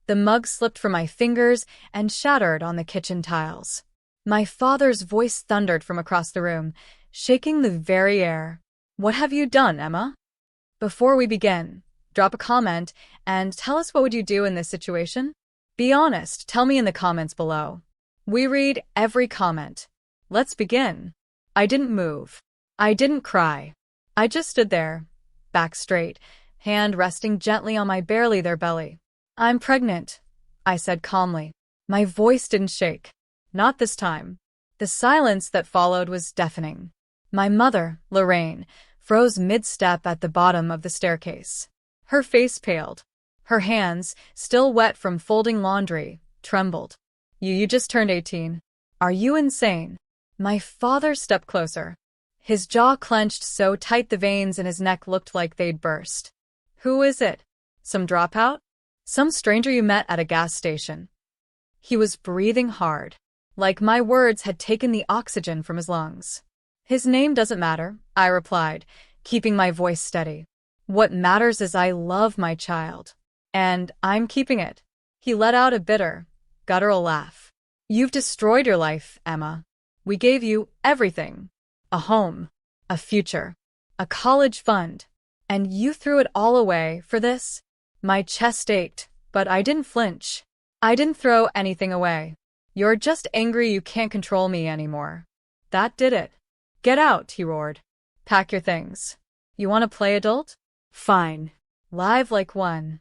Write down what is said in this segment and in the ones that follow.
The mug slipped from my fingers and shattered on the kitchen tiles. My father's voice thundered from across the room, shaking the very air. "What have you done, Emma? Before we begin, drop a comment and tell us what would you do in this situation? Be honest, tell me in the comments below. We read every comment. Let's begin." I didn't move. I didn't cry. I just stood there, back straight, hand resting gently on my barely there belly. "I'm pregnant," I said calmly. My voice didn't shake. Not this time. The silence that followed was deafening. My mother, Lorraine, froze mid-step at the bottom of the staircase. Her face paled. Her hands, still wet from folding laundry, trembled. You just turned 18. Are you insane?" My father stepped closer. His jaw clenched so tight the veins in his neck looked like they'd burst. "Who is it? Some dropout? Some stranger you met at a gas station?" He was breathing hard, like my words had taken the oxygen from his lungs. "His name doesn't matter," I replied, keeping my voice steady. "What matters is I love my child. And I'm keeping it." He let out a bitter, guttural laugh. "You've destroyed your life, Emma. We gave you everything. A home, a future, a college fund. And you threw it all away for this?" My chest ached, but I didn't flinch. "I didn't throw anything away. You're just angry you can't control me anymore. That did it. Get out," he roared. "Pack your things. You want to play adult? Fine. Live like one."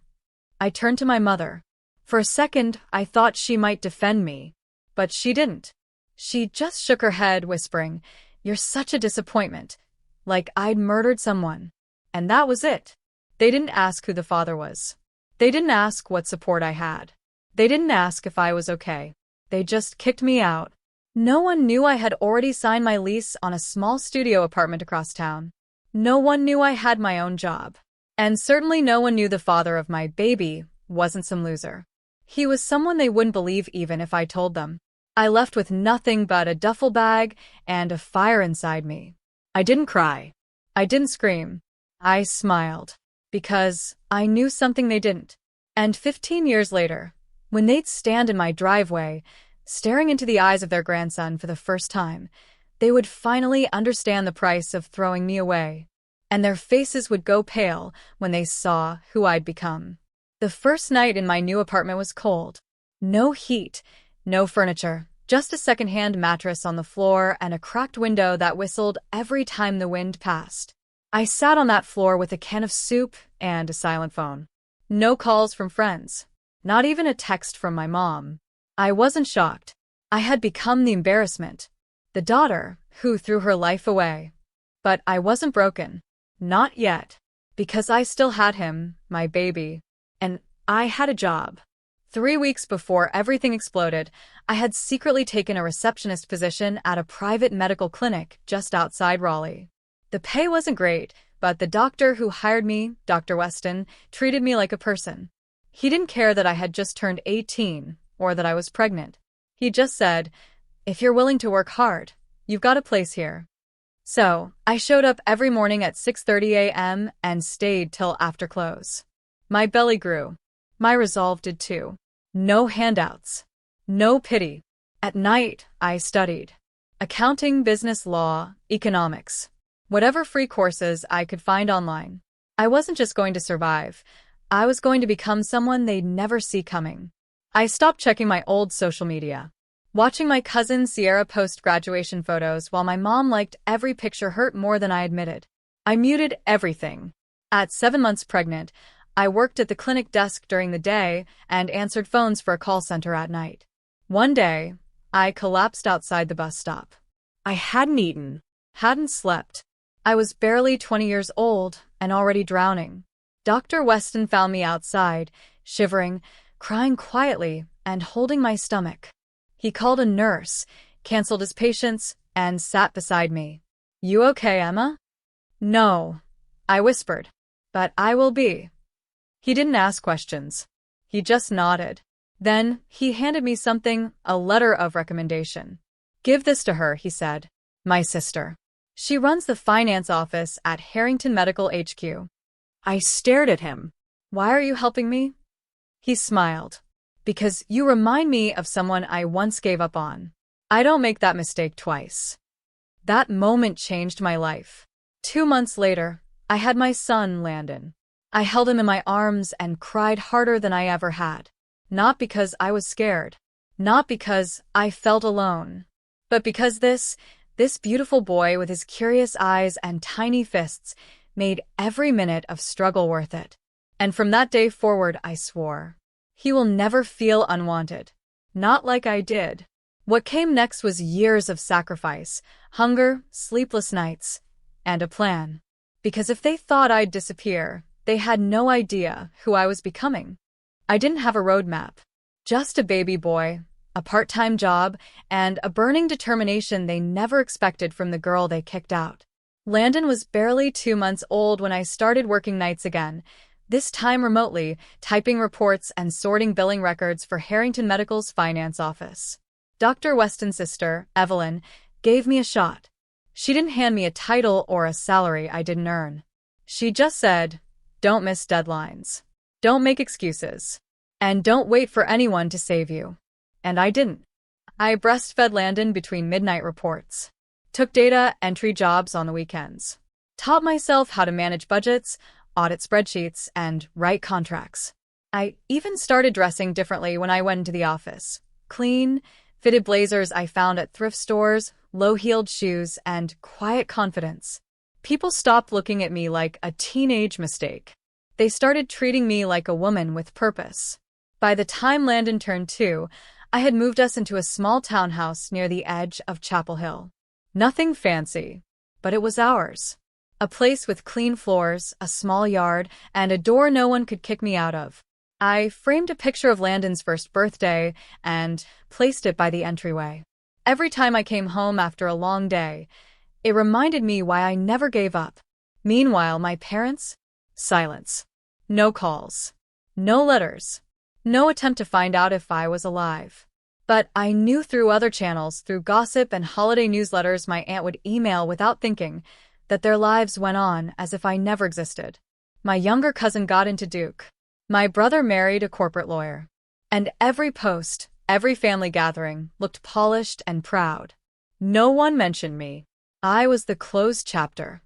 I turned to my mother. For a second, I thought she might defend me. But she didn't. She just shook her head, whispering, "You're such a disappointment. Like I'd murdered someone." And that was it. They didn't ask who the father was. They didn't ask what support I had. They didn't ask if I was okay. They just kicked me out. No one knew I had already signed my lease on a small studio apartment across town. No one knew I had my own job. And certainly no one knew the father of my baby wasn't some loser. He was someone they wouldn't believe even if I told them. I left with nothing but a duffel bag and a fire inside me. I didn't cry. I didn't scream. I smiled. Because I knew something they didn't. And 15 years later, when they'd stand in my driveway, staring into the eyes of their grandson for the first time, they would finally understand the price of throwing me away. And their faces would go pale when they saw who I'd become. The first night in my new apartment was cold. No heat. No furniture, just a secondhand mattress on the floor and a cracked window that whistled every time the wind passed. I sat on that floor with a can of soup and a silent phone. No calls from friends. Not even a text from my mom. I wasn't shocked. I had become the embarrassment. The daughter who threw her life away. But I wasn't broken. Not yet. Because I still had him, my baby. And I had a job. 3 weeks before everything exploded, I had secretly taken a receptionist position at a private medical clinic just outside Raleigh. The pay wasn't great, but the doctor who hired me, Dr. Weston, treated me like a person. He didn't care that I had just turned 18 or that I was pregnant. He just said, "If you're willing to work hard, you've got a place here." So, I showed up every morning at 6:30 a.m. and stayed till after close. My belly grew. My resolve did too. No handouts. No pity. At night, I studied. Accounting, business, law, economics. Whatever free courses I could find online. I wasn't just going to survive. I was going to become someone they'd never see coming. I stopped checking my old social media. Watching my cousin Sierra post graduation photos while my mom liked every picture hurt more than I admitted. I muted everything. At 7 months pregnant, I worked at the clinic desk during the day and answered phones for a call center at night. One day, I collapsed outside the bus stop. I hadn't eaten, hadn't slept. I was barely 20 years old and already drowning. Dr. Weston found me outside, shivering, crying quietly, and holding my stomach. He called a nurse, canceled his patients, and sat beside me. "You okay, Emma?" "No," I whispered. "But I will be." He didn't ask questions. He just nodded. Then, he handed me something, a letter of recommendation. "Give this to her," he said. "My sister. She runs the finance office at Harrington Medical HQ." I stared at him. "Why are you helping me?" He smiled. Because you remind me of someone I once gave up on. I don't make that mistake twice. That moment changed my life. 2 months later, I had my son, Landon. I held him in my arms and cried harder than I ever had. Not because I was scared. Not because I felt alone. But because this beautiful boy with his curious eyes and tiny fists made every minute of struggle worth it. And from that day forward, I swore, he will never feel unwanted. Not like I did. What came next was years of sacrifice, hunger, sleepless nights, and a plan. Because if they thought I'd disappear, they had no idea who I was becoming. I didn't have a roadmap. Just a baby boy, a part-time job, and a burning determination they never expected from the girl they kicked out. Landon was barely 2 months old when I started working nights again, this time remotely, typing reports and sorting billing records for Harrington Medical's finance office. Dr. Weston's sister, Evelyn, gave me a shot. She didn't hand me a title or a salary I didn't earn. She just said, "Don't miss deadlines. Don't make excuses. And don't wait for anyone to save you." And I didn't. I breastfed Landon between midnight reports. Took data entry jobs on the weekends. Taught myself how to manage budgets, audit spreadsheets, and write contracts. I even started dressing differently when I went into the office. Clean, fitted blazers I found at thrift stores, low-heeled shoes, and quiet confidence. People stopped looking at me like a teenage mistake. They started treating me like a woman with purpose. By the time Landon turned 2, I had moved us into a small townhouse near the edge of Chapel Hill. Nothing fancy, but it was ours. A place with clean floors, a small yard, and a door no one could kick me out of. I framed a picture of Landon's first birthday and placed it by the entryway. Every time I came home after a long day, it reminded me why I never gave up. Meanwhile, my parents? Silence. No calls. No letters. No attempt to find out if I was alive. But I knew through other channels, through gossip and holiday newsletters my aunt would email without thinking, that their lives went on as if I never existed. My younger cousin got into Duke. My brother married a corporate lawyer. And every post, every family gathering, looked polished and proud. No one mentioned me. I was the closed chapter.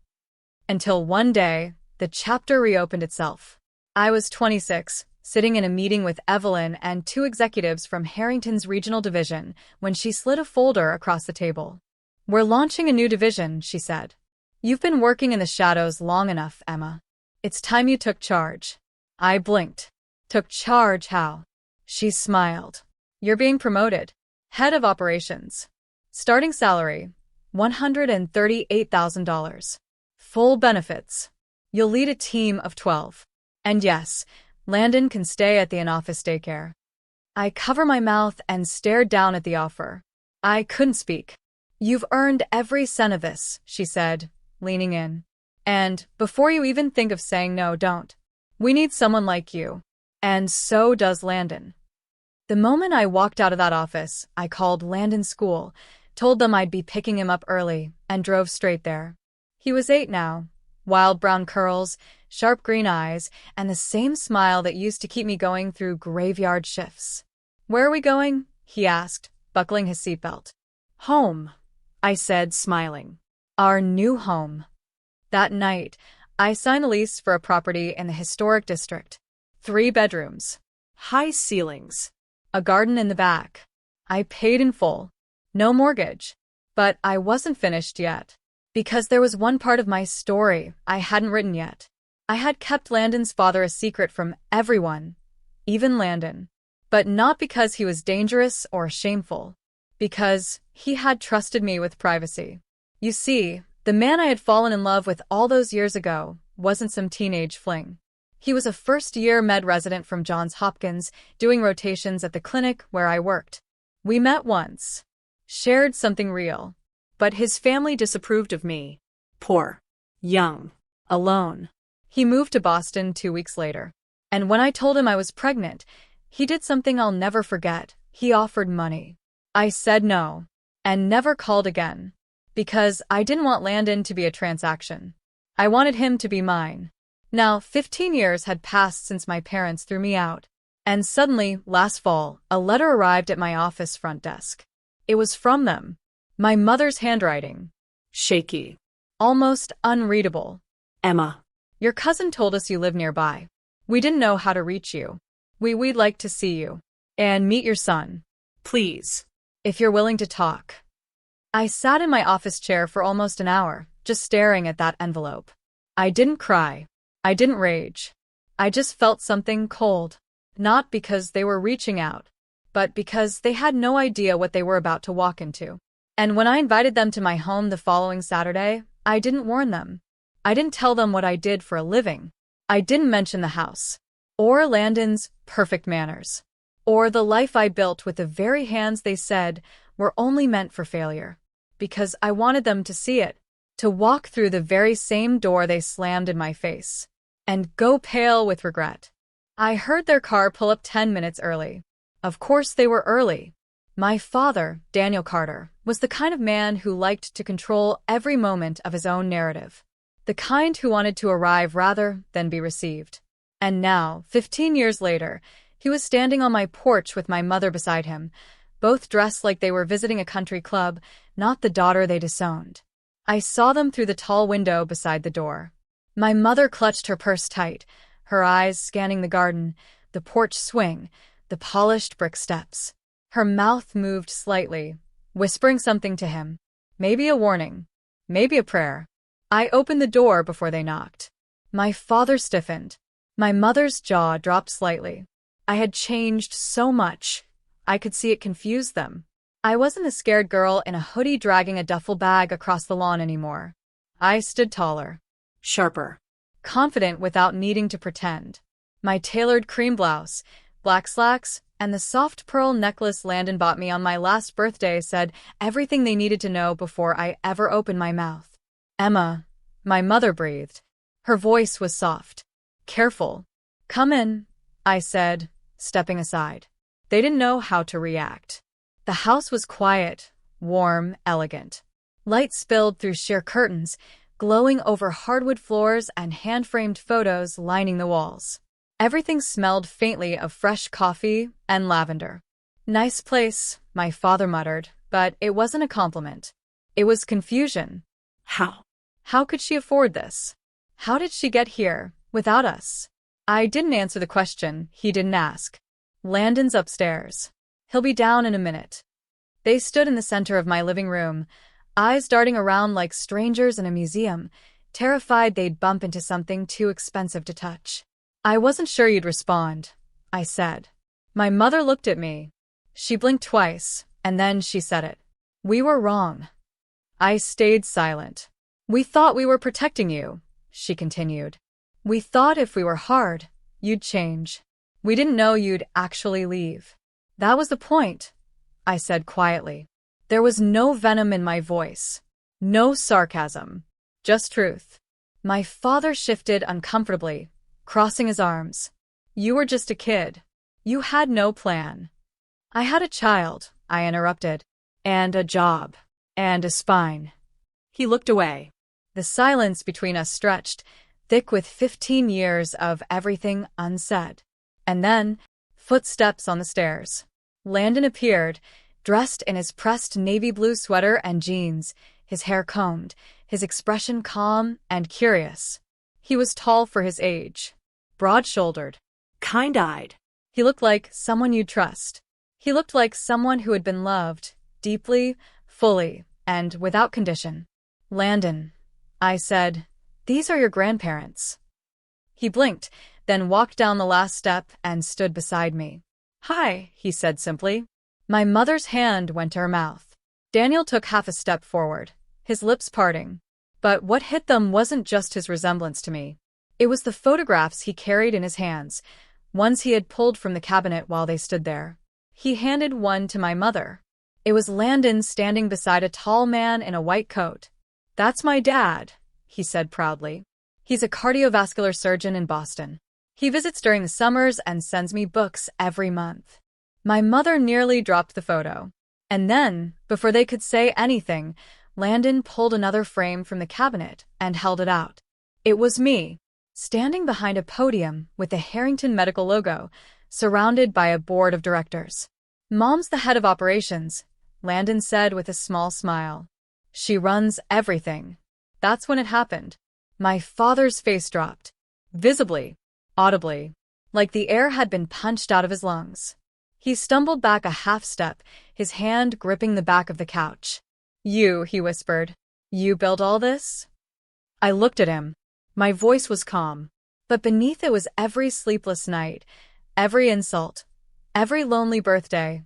Until one day, the chapter reopened itself. I was 26, sitting in a meeting with Evelyn and 2 executives from Harrington's regional division when she slid a folder across the table. "We're launching a new division," she said. "You've been working in the shadows long enough, Emma. It's time you took charge." I blinked. "Took charge how?" She smiled. "You're being promoted. Head of operations. Starting salary, $138,000. Full benefits. You'll lead a team of 12. And yes, Landon can stay at the in-office daycare." I covered my mouth and stared down at the offer. I couldn't speak. "You've earned every cent of this," she said, leaning in. "And before you even think of saying no, don't. We need someone like you. And so does Landon." The moment I walked out of that office, I called Landon's school, told them I'd be picking him up early, and drove straight there. He was 8 now, wild brown curls, sharp green eyes, and the same smile that used to keep me going through graveyard shifts. "Where are we going?" he asked, buckling his seatbelt. "Home," I said, smiling. "Our new home." That night, I signed a lease for a property in the historic district. 3 bedrooms. High ceilings. A garden in the back. I paid in full. No mortgage. But I wasn't finished yet. Because there was one part of my story I hadn't written yet. I had kept Landon's father a secret from everyone, even Landon. But not because he was dangerous or shameful. Because he had trusted me with privacy. You see, the man I had fallen in love with all those years ago wasn't some teenage fling. He was a first-year med resident from Johns Hopkins, doing rotations at the clinic where I worked. We met once. Shared something real. But his family disapproved of me. Poor. Young. Alone. He moved to Boston 2 weeks later. And when I told him I was pregnant, he did something I'll never forget. He offered money. I said no. And never called again. Because I didn't want Landon to be a transaction. I wanted him to be mine. Now, 15 years had passed since my parents threw me out. And suddenly, last fall, a letter arrived at my office front desk. It was from them. My mother's handwriting. Shaky. Almost unreadable. Emma. Your cousin told us you live nearby. We didn't know how to reach you. We'd like to see you. And meet your son. Please. If you're willing to talk. I sat in my office chair for almost an hour, just staring at that envelope. I didn't cry. I didn't rage. I just felt something cold. Not because they were reaching out, but because they had no idea what they were about to walk into. And when I invited them to my home the following Saturday, I didn't warn them. I didn't tell them what I did for a living. I didn't mention the house, or Landon's perfect manners, or the life I built with the very hands they said were only meant for failure. Because I wanted them to see it, to walk through the very same door they slammed in my face, and go pale with regret. I heard their car pull up 10 minutes early. Of course they were early. My father, Daniel Carter, was the kind of man who liked to control every moment of his own narrative. The kind who wanted to arrive rather than be received. And now, 15 years later, he was standing on my porch with my mother beside him, both dressed like they were visiting a country club, not the daughter they disowned. I saw them through the tall window beside the door. My mother clutched her purse tight, her eyes scanning the garden, the porch swing, the polished brick steps. Her mouth moved slightly, whispering something to him. Maybe a warning. Maybe a prayer. I opened the door before they knocked. My father stiffened. My mother's jaw dropped slightly. I had changed so much. I could see it confused them. I wasn't a scared girl in a hoodie dragging a duffel bag across the lawn anymore. I stood taller. Sharper. Confident without needing to pretend. My tailored cream blouse, black slacks, and the soft pearl necklace Landon bought me on my last birthday said everything they needed to know before I ever opened my mouth. Emma, my mother breathed. Her voice was soft. Careful. Come in, I said, stepping aside. They didn't know how to react. The house was quiet, warm, elegant. Light spilled through sheer curtains, glowing over hardwood floors and hand-framed photos lining the walls. Everything smelled faintly of fresh coffee and lavender. Nice place, my father muttered, but it wasn't a compliment. It was confusion. How? How could she afford this? How did she get here, without us? I didn't answer the question, he didn't ask. Landon's upstairs. He'll be down in a minute. They stood in the center of my living room, eyes darting around like strangers in a museum, terrified they'd bump into something too expensive to touch. I wasn't sure you'd respond, I said. My mother looked at me. She blinked twice, and then she said it. We were wrong. I stayed silent. We thought we were protecting you, she continued. We thought if we were hard, you'd change. We didn't know you'd actually leave. That was the point, I said quietly. There was no venom in my voice, no sarcasm, just truth. My father shifted uncomfortably, crossing his arms. You were just a kid. You had no plan. I had a child, I interrupted, and a job, and a spine. He looked away. The silence between us stretched, thick with 15 years of everything unsaid. And then, footsteps on the stairs. Landon appeared, dressed in his pressed navy blue sweater and jeans, his hair combed, his expression calm and curious. He was tall for his age, broad-shouldered, Kind-eyed. He looked like someone you'd trust. He looked like someone who had been loved, deeply, fully, and without condition. Landon, I said, these are your grandparents. He blinked, then walked down the last step and stood beside me. Hi, he said simply. My mother's hand went to her mouth. Daniel took half a step forward, his lips parting. But what hit them wasn't just his resemblance to me. It was the photographs he carried in his hands, ones he had pulled from the cabinet while they stood there. He handed one to my mother. It was Landon standing beside a tall man in a white coat. That's my dad, he said proudly. He's a cardiovascular surgeon in Boston. He visits during the summers and sends me books every month. My mother nearly dropped the photo. And then, before they could say anything, Landon pulled another frame from the cabinet and held it out. It was me, standing behind a podium with the Harrington Medical logo, surrounded by a board of directors. Mom's the head of operations, Landon said with a small smile. She runs everything. That's when it happened. My father's face dropped. Visibly, audibly, like the air had been punched out of his lungs. He stumbled back a half step, his hand gripping the back of the couch. You, he whispered. You built all this? I looked at him. My voice was calm, but beneath it was every sleepless night, every insult, every lonely birthday,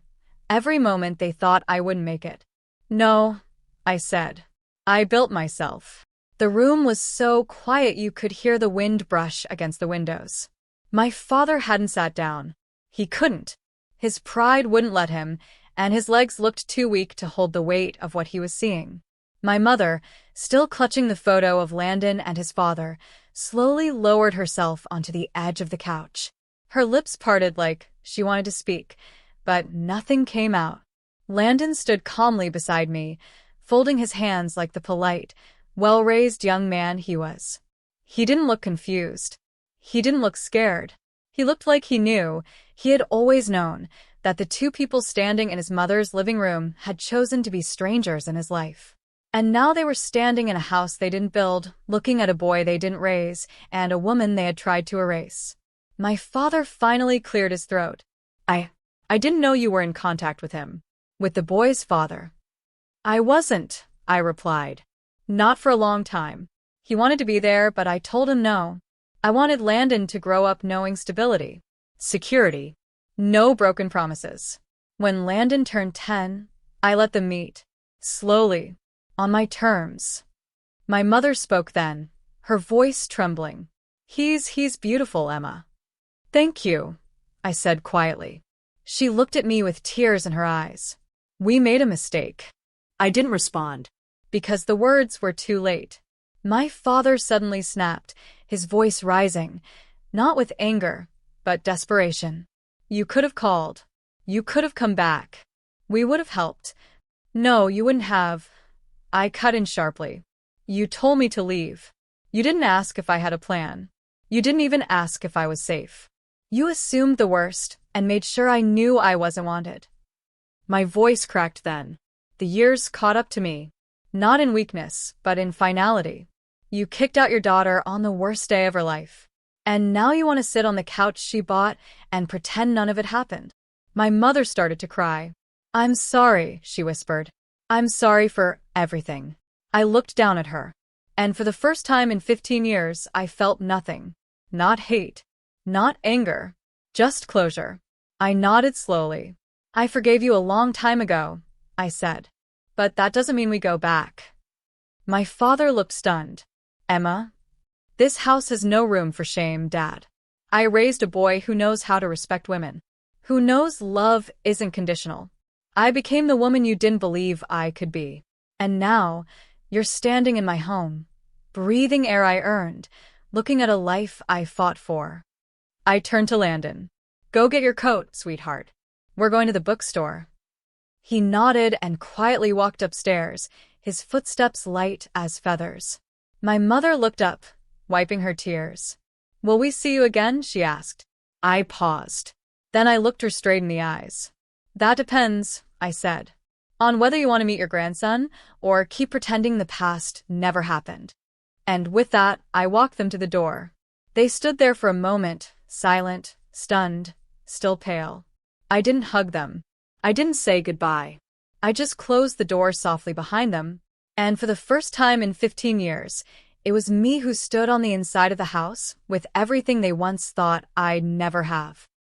every moment they thought I wouldn't make it. No, I said. I built myself. The room was so quiet you could hear the wind brush against the windows. My father hadn't sat down. He couldn't. His pride wouldn't let him, and his legs looked too weak to hold the weight of what he was seeing. My mother, still clutching the photo of Landon and his father, slowly lowered herself onto the edge of the couch. Her lips parted like she wanted to speak, but nothing came out. Landon stood calmly beside me, folding his hands like the polite, well-raised young man he was. He didn't look confused. He didn't look scared. He looked like he knew, he had always known, that the two people standing in his mother's living room had chosen to be strangers in his life. And now they were standing in a house they didn't build, looking at a boy they didn't raise, and a woman they had tried to erase. My father finally cleared his throat. I didn't know you were in contact with him. With the boy's father. I wasn't, I replied. Not for a long time. He wanted to be there, but I told him no. I wanted Landon to grow up knowing stability, security, no broken promises. When Landon turned 10, I let them meet. Slowly. On my terms. My mother spoke then, her voice trembling. He's beautiful, Emma. Thank you, I said quietly. She looked at me with tears in her eyes. We made a mistake. I didn't respond. Because the words were too late. My father suddenly snapped, his voice rising, not with anger, but desperation. You could have called. You could have come back. We would have helped. No, you wouldn't have. I cut in sharply. You told me to leave. You didn't ask if I had a plan. You didn't even ask if I was safe. You assumed the worst and made sure I knew I wasn't wanted. My voice cracked then. The years caught up to me. Not in weakness, but in finality. You kicked out your daughter on the worst day of her life. And now you want to sit on the couch she bought and pretend none of it happened. My mother started to cry. I'm sorry, she whispered. I'm sorry for everything. I looked down at her. And for the first time in 15 years, I felt nothing. Not hate. Not anger. Just closure. I nodded slowly. I forgave you a long time ago, I said. But that doesn't mean we go back. My father looked stunned. Emma? This house has no room for shame, Dad. I raised a boy who knows how to respect women. Who knows love isn't conditional. I became the woman you didn't believe I could be. And now, you're standing in my home, breathing air I earned, looking at a life I fought for. I turned to Landon. Go get your coat, sweetheart. We're going to the bookstore. He nodded and quietly walked upstairs, his footsteps light as feathers. My mother looked up, wiping her tears. Will we see you again? She asked. I paused. Then I looked her straight in the eyes. That depends, I said, on whether you want to meet your grandson or keep pretending the past never happened. And with that, I walked them to the door. They stood there for a moment, silent, stunned, still pale. I didn't hug them. I didn't say goodbye. I just closed the door softly behind them, and for the first time in 15 years, it was me who stood on the inside of the house with everything they once thought I'd never have.